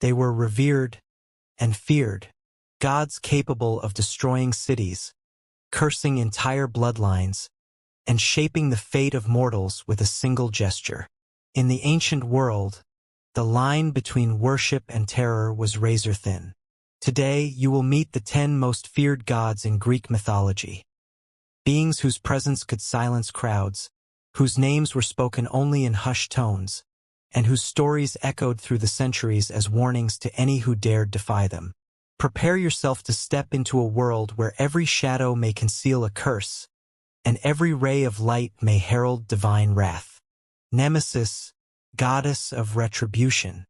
They were revered and feared, gods capable of destroying cities, cursing entire bloodlines, and shaping the fate of mortals with a single gesture. In the ancient world, the line between worship and terror was razor-thin. Today, you will meet the 10 most feared gods in Greek mythology. Beings whose presence could silence crowds, whose names were spoken only in hushed tones, and whose stories echoed through the centuries as warnings to any who dared defy them. Prepare yourself to step into a world where every shadow may conceal a curse, and every ray of light may herald divine wrath. Nemesis, goddess of retribution.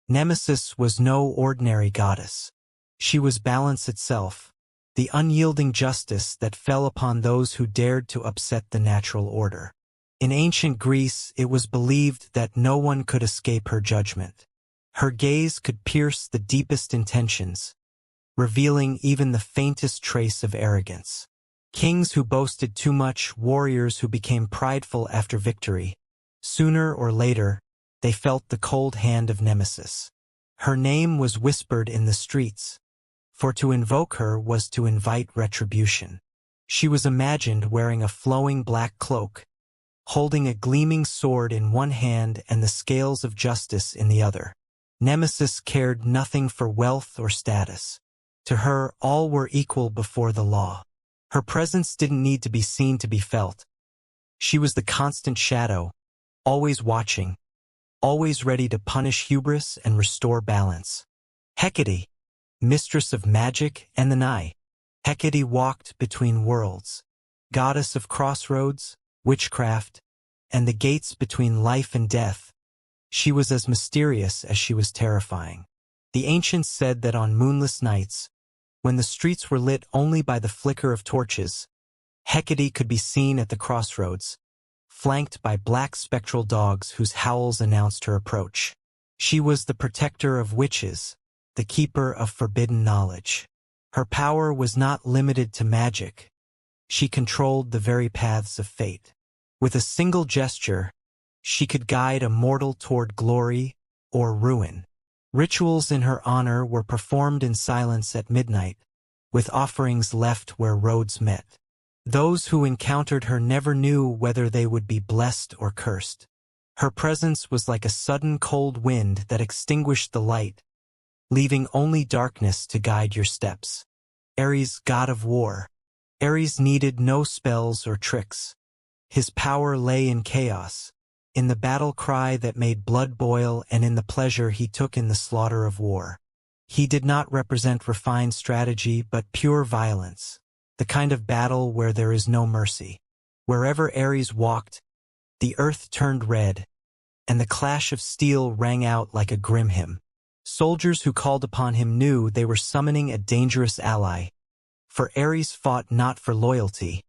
Nemesis was no ordinary goddess. She was balance itself, the unyielding justice that fell upon those who dared to upset the natural order. In ancient Greece, it was believed that no one could escape her judgment. Her gaze could pierce the deepest intentions, revealing even the faintest trace of arrogance. Kings who boasted too much, warriors who became prideful after victory. Sooner or later, they felt the cold hand of Nemesis. Her name was whispered in the streets, for to invoke her was to invite retribution. She was imagined wearing a flowing black cloak, holding a gleaming sword in one hand and the scales of justice in the other. Nemesis cared nothing for wealth or status. To her, all were equal before the law. Her presence didn't need to be seen to be felt. She was the constant shadow, always watching, always ready to punish hubris and restore balance. Hecate, mistress of magic and the night. Hecate walked between worlds, goddess of crossroads, witchcraft, and the gates between life and death. She was as mysterious as she was terrifying. The ancients said that on moonless nights, when the streets were lit only by the flicker of torches, Hecate could be seen at the crossroads, flanked by black spectral dogs whose howls announced her approach. She was the protector of witches, the keeper of forbidden knowledge. Her power was not limited to magic. She controlled the very paths of fate. With a single gesture, she could guide a mortal toward glory or ruin. Rituals in her honor were performed in silence at midnight, with offerings left where roads met. Those who encountered her never knew whether they would be blessed or cursed. Her presence was like a sudden cold wind that extinguished the light, leaving only darkness to guide your steps. Ares, god of war. Ares needed no spells or tricks. His power lay in chaos, in the battle cry that made blood boil and in the pleasure he took in the slaughter of war. He did not represent refined strategy but pure violence, the kind of battle where there is no mercy. Wherever Ares walked, the earth turned red, and the clash of steel rang out like a grim hymn. Soldiers who called upon him knew they were summoning a dangerous ally, for Ares fought not for loyalty,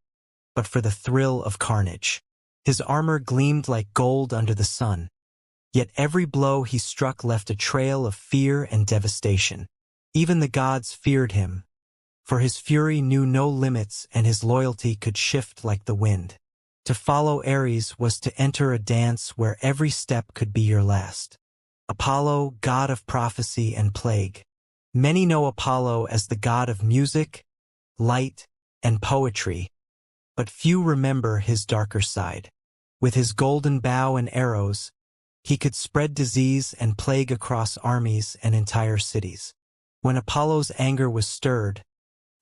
but for the thrill of carnage. His armor gleamed like gold under the sun, yet every blow he struck left a trail of fear and devastation. Even the gods feared him, for his fury knew no limits and his loyalty could shift like the wind. To follow Ares was to enter a dance where every step could be your last. Apollo, god of prophecy and plague. Many know Apollo as the god of music, light, and poetry, but few remember his darker side. With his golden bow and arrows, he could spread disease and plague across armies and entire cities. When Apollo's anger was stirred,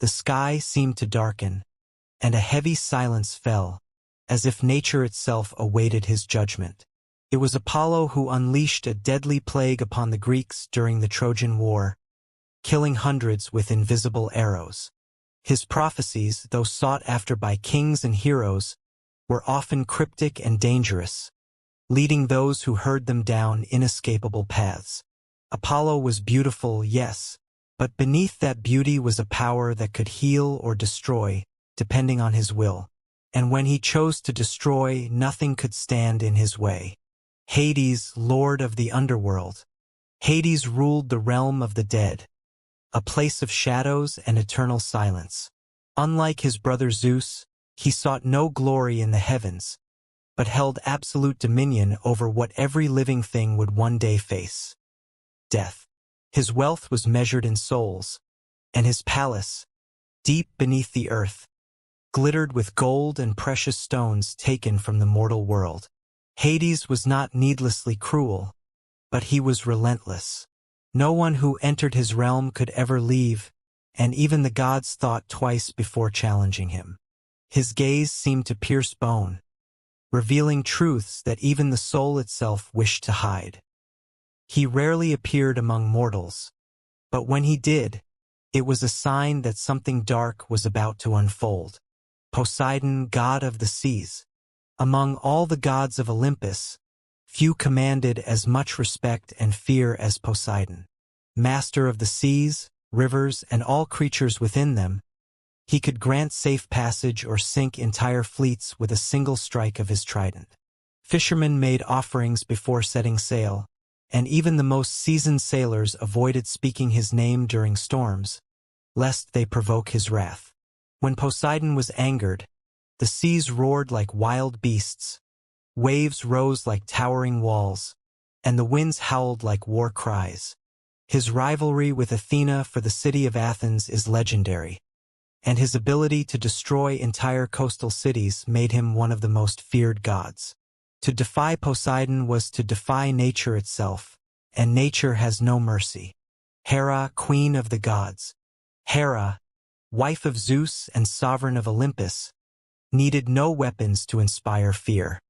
the sky seemed to darken, and a heavy silence fell, as if nature itself awaited his judgment. It was Apollo who unleashed a deadly plague upon the Greeks during the Trojan War, killing hundreds with invisible arrows. His prophecies, though sought after by kings and heroes, were often cryptic and dangerous, leading those who heard them down inescapable paths. Apollo was beautiful, yes, but beneath that beauty was a power that could heal or destroy, depending on his will. And when he chose to destroy, nothing could stand in his way. Hades, lord of the underworld. Hades ruled the realm of the dead, a place of shadows and eternal silence. Unlike his brother Zeus, he sought no glory in the heavens, but held absolute dominion over what every living thing would one day face: death. His wealth was measured in souls, and his palace, deep beneath the earth, glittered with gold and precious stones taken from the mortal world. Hades was not needlessly cruel, but he was relentless. No one who entered his realm could ever leave, and even the gods thought twice before challenging him. His gaze seemed to pierce bone, revealing truths that even the soul itself wished to hide. He rarely appeared among mortals, but when he did, it was a sign that something dark was about to unfold. Poseidon, god of the seas. Among all the gods of Olympus, few commanded as much respect and fear as Poseidon. Master of the seas, rivers, and all creatures within them, he could grant safe passage or sink entire fleets with a single strike of his trident. Fishermen made offerings before setting sail, and even the most seasoned sailors avoided speaking his name during storms, lest they provoke his wrath. When Poseidon was angered, the seas roared like wild beasts, waves rose like towering walls, and the winds howled like war cries. His rivalry with Athena for the city of Athens is legendary, and his ability to destroy entire coastal cities made him one of the most feared gods. To defy Poseidon was to defy nature itself, and nature has no mercy. Hera, queen of the gods. Hera, wife of Zeus and sovereign of Olympus, needed no weapons to inspire fear.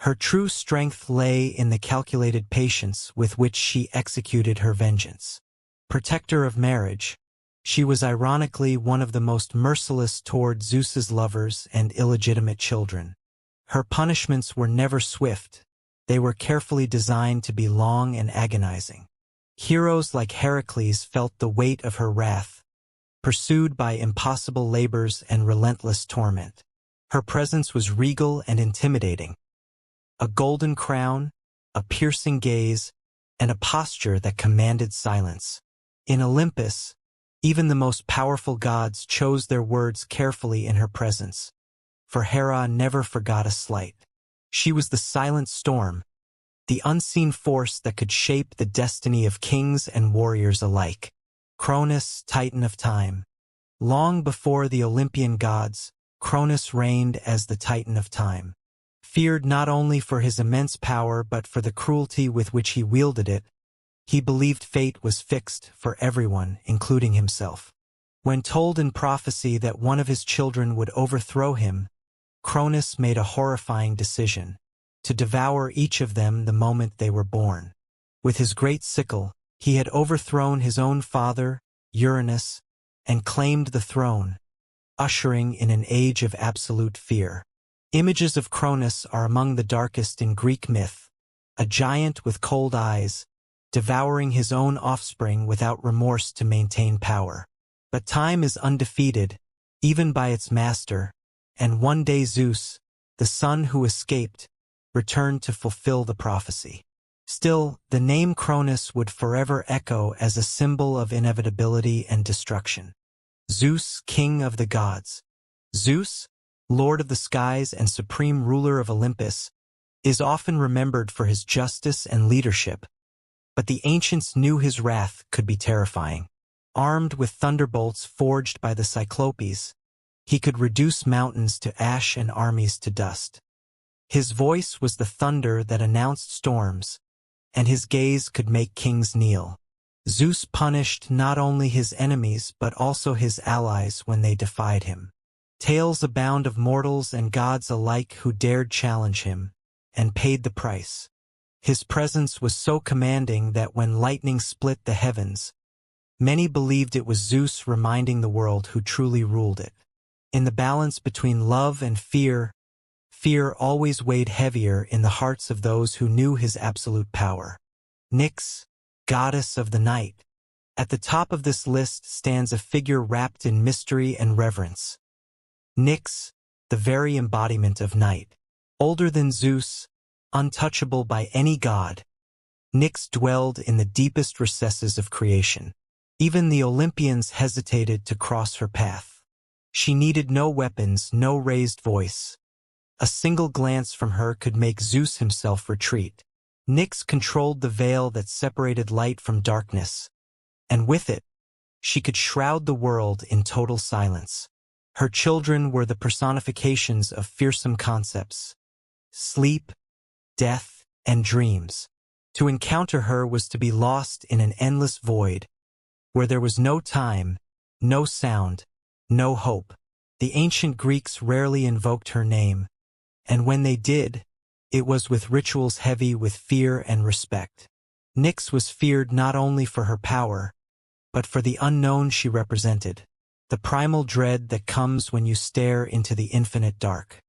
Her true strength lay in the calculated patience with which she executed her vengeance. Protector of marriage, she was ironically one of the most merciless toward Zeus's lovers and illegitimate children. Her punishments were never swift, they were carefully designed to be long and agonizing. Heroes like Heracles felt the weight of her wrath, pursued by impossible labors and relentless torment. Her presence was regal and intimidating. A golden crown, a piercing gaze, and a posture that commanded silence. In Olympus, even the most powerful gods chose their words carefully in her presence, for Hera never forgot a slight. She was the silent storm, the unseen force that could shape the destiny of kings and warriors alike. Cronus, titan of time. Long before the Olympian gods, Cronus reigned as the titan of time. Feared not only for his immense power but for the cruelty with which he wielded it, he believed fate was fixed for everyone, including himself. When told in prophecy that one of his children would overthrow him, Cronus made a horrifying decision: to devour each of them the moment they were born. With his great sickle, he had overthrown his own father, Uranus, and claimed the throne, ushering in an age of absolute fear. Images of Cronus are among the darkest in Greek myth, a giant with cold eyes, devouring his own offspring without remorse to maintain power. But time is undefeated, even by its master, and one day Zeus, the son who escaped, returned to fulfill the prophecy. Still, the name Cronus would forever echo as a symbol of inevitability and destruction. Zeus, king of the gods. Zeus, lord of the skies and supreme ruler of Olympus, is often remembered for his justice and leadership, but the ancients knew his wrath could be terrifying. Armed with thunderbolts forged by the Cyclopes, he could reduce mountains to ash and armies to dust. His voice was the thunder that announced storms, and his gaze could make kings kneel. Zeus punished not only his enemies but also his allies when they defied him. Tales abound of mortals and gods alike who dared challenge him, and paid the price. His presence was so commanding that when lightning split the heavens, many believed it was Zeus reminding the world who truly ruled it. In the balance between love and fear, fear always weighed heavier in the hearts of those who knew his absolute power. Nyx, goddess of the night. At the top of this list stands a figure wrapped in mystery and reverence. Nyx, the very embodiment of night. Older than Zeus, untouchable by any god, Nyx dwelled in the deepest recesses of creation. Even the Olympians hesitated to cross her path. She needed no weapons, no raised voice. A single glance from her could make Zeus himself retreat. Nyx controlled the veil that separated light from darkness, and with it, she could shroud the world in total silence. Her children were the personifications of fearsome concepts: sleep, death, and dreams. To encounter her was to be lost in an endless void, where there was no time, no sound, no hope. The ancient Greeks rarely invoked her name, and when they did, it was with rituals heavy with fear and respect. Nyx was feared not only for her power, but for the unknown she represented, the primal dread that comes when you stare into the infinite dark.